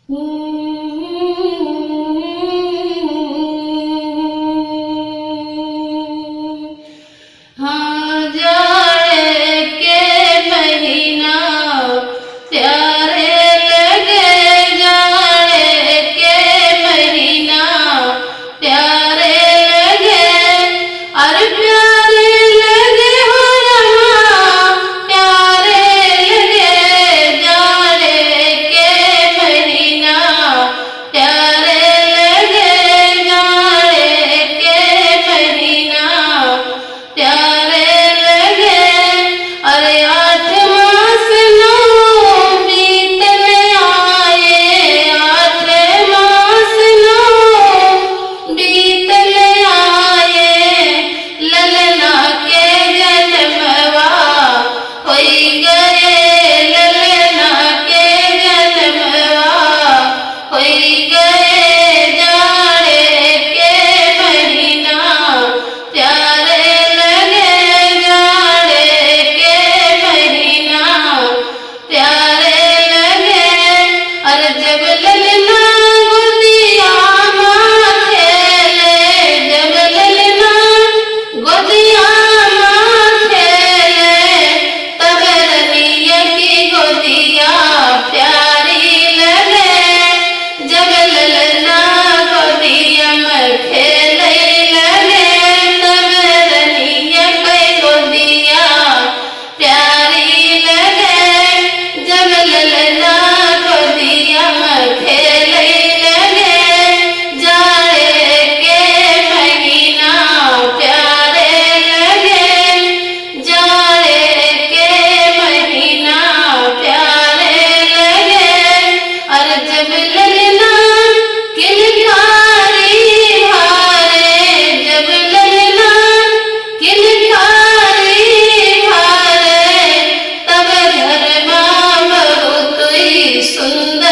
हाँ जाड़े के महीना प्यारे लगे, जाड़े के महीना प्यारे लगे, और प्यारे लगे हो रहा, प्यारे लगे, जाड़े के महीना प्यारे लगे, जाड़े के महीना प्यारे लगे। अरे 8 मास 9 बीतने आए, 8 मास 9 बीतने आए, ललना के जन्मवा होई गए, ललना के जन्मवा होई गए, जाड़े के महीना प्यारे लगे, जाड़े के महीना प्यारे लगे। अरे जब ललना गोदिया माथे ले, जब ललना गोदिया माथे ले, तब रनिया की गोदिया प्यारी लगे, जब ललना गोदिया में खेले लगे, तब रनिया की गोदिया प्यारी लगे, जब ललना गोदिया में खेले लगे, जाड़े के महीना प्यारे लगे, जाड़े के महीना प्यारे लगे। और जब ललना किलकारी भारे, जब ललना किलकारी भारे, तब घरमा बहुत ही सुंदर